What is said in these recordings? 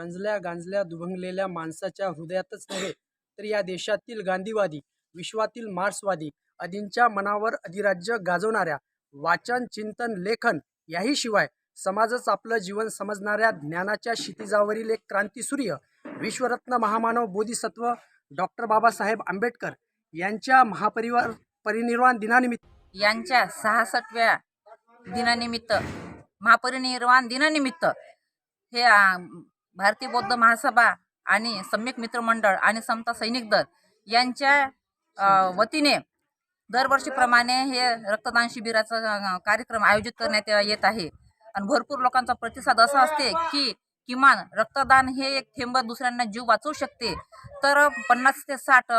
रंजल्या गांजल्या दुभंगलेल्या माणसाच्या हृदयातच नव्हे तर या देशातील गांधीवादी, विश्वातील मार्क्सवादी आदींच्या मनावर अधिराज्य गाजवणाऱ्या वाचन, चिंतन, लेखन याही शिवाय समाजच आपलं जीवन समजणाऱ्या ज्ञानाच्या क्षितिजावरील एक क्रांतीसूर्य विश्वरत्न महामानव बोधिसत्व डॉक्टर बाबासाहेब आंबेडकर यांच्या परिनिर्वाण दिनानिमित्त यांच्या 66व्या दिनानिमित्त महापरिनिर्वाण दिनानिमित्त हे भारतीय बौद्ध महासभा आणि सम्यक मित्र मंडळ आणि समता सैनिक दल यांच्या वतीने दरवर्षीप्रमाणे हे रक्तदान शिबिराचा कार्यक्रम आयोजित करण्यात येत आहे आणि भरपूर लोकांचा प्रतिसाद असा असते की किमान रक्तदान हे एक थेंब दुसऱ्यांना जीव वाचवू शकते। तर 50 ते 60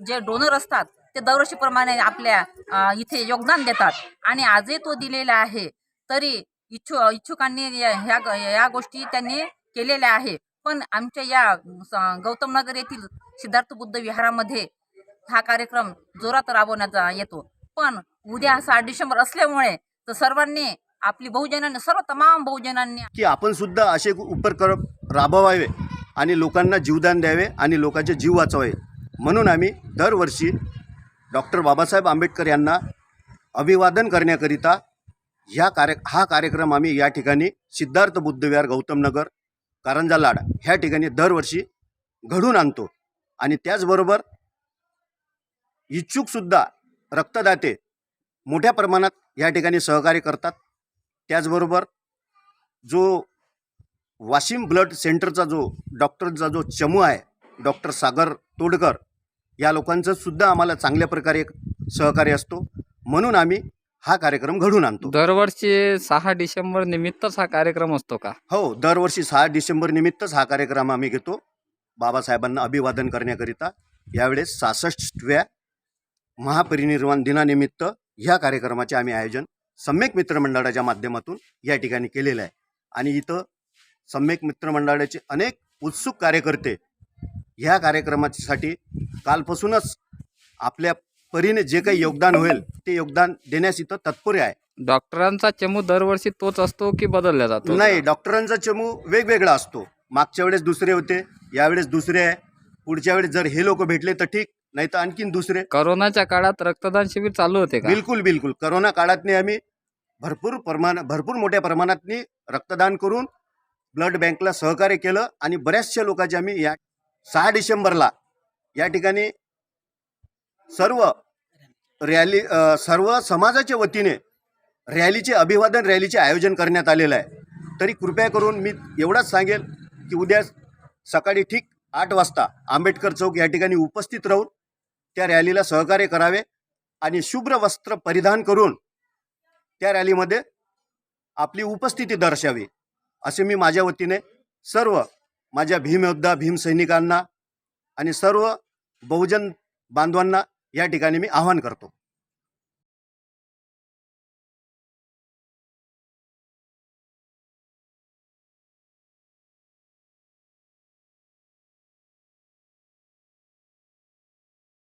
जे डोनर असतात ते दरवर्षीप्रमाणे आपल्या इथे योगदान देतात आणि आजही तो दिलेला आहे। तरी इच्छुकांनी ह्या गोष्टी त्यांनी केलेल्या आहे। पण आमच्या या गौतम नगर येथील सिद्धार्थ बुद्ध विहारामध्ये हा कार्यक्रम जोरात राबवण्यात येतो। पण उद्या 6 डिसेंबर असल्यामुळे तर सर्वांनी आपली बहुजनांनी तमाम बहुजनांनी की आपण सुद्धा असे उपक्रम राबवावे आणि लोकांना जीवदान द्यावे आणि लोकांचे जीव वाचवावे म्हणून आम्ही दरवर्षी डॉक्टर बाबासाहेब आंबेडकर यांना अभिवादन करण्याकरिता हा कार्यक्रम आम्ही या ठिकाणी सिद्धार्थ बुद्ध विहार गौतम नगर कारंजा लाड ह्या ठिकाणी दरवर्षी घडून आणतो। आणि त्याचबरोबर इच्छुकसुद्धा रक्तदाते मोठ्या प्रमाणात या ठिकाणी सहकार्य करतात। त्याचबरोबर जो वाशिम ब्लड सेंटरचा जो डॉक्टरचा जो चमू आहे डॉक्टर सागर तोडकर या लोकांचं सुद्धा आम्हाला चांगल्या प्रकारे सहकार्य असतो म्हणून आम्ही हा कार्यक्रम घडून आणतो। दरवर्षी 6 डिसेंबर निमित्तच हा कार्यक्रम असतो का? हो, दरवर्षी 6 डिसेंबर निमित्तच हा कार्यक्रम आम्ही घेतो बाबासाहेबांना अभिवादन करण्याकरिता। यावेळेस 66व्या महापरिनिर्वाण दिनानिमित्त ह्या कार्यक्रमाचे आम्ही आयोजन सम्यक मित्रमंडळाच्या माध्यमातून या ठिकाणी केलेलं आहे आणि इथं सम्यक मित्रमंडळाचे अनेक उत्सुक कार्यकर्ते ह्या कार्यक्रमासाठी कालपासूनच आपल्या परीने जे काही योगदान होईल ते योगदान देण्यास इथं तत्पर आहे। डॉक्टरांचा चमू दरवर्षी तोच असतो की बदलला जातो? नाही, डॉक्टरांचा चमू वेगवेगळा असतो। मागच्या वेळेस दुसरे होते, यावेळेस दुसरे आहे। पुढच्या वेळेस जर हे लोक भेटले तर ठीक, नाही तर आणखीन दुसरे। कोरोनाच्या काळात रक्तदान शिबिर चालू होते का? बिलकुल कोरोना काळातनी आम्ही भरपूर मोठ्या प्रमाणात रक्तदान करून ब्लड बँकला सहकार्य केलं आणि बऱ्याचशा लोकांचे आम्ही या 6 डिसेंबरला या ठिकाणी सर्व समाजाच्या वतीने अभिवादन रॅलीचे आयोजन करण्यात आलेलं आहे। तरी कृपया करून मी एवढंच सांगेल की उद्या सकाळी ठीक 8 वाजता आंबेडकर चौक या ठिकाणी उपस्थित राहून त्या रॅलीला सहकार्य करावे आणि शुभ्र वस्त्र परिधान करून त्या रॅलीमध्ये आपली उपस्थिती दर्शवावी असे मी माझ्या वतीने सर्व माझ्या भीमयोद्धा भीम सैनिकांना आणि सर्व बहुजन बांधवांना या ठिकाणी मी आवाहन करतो।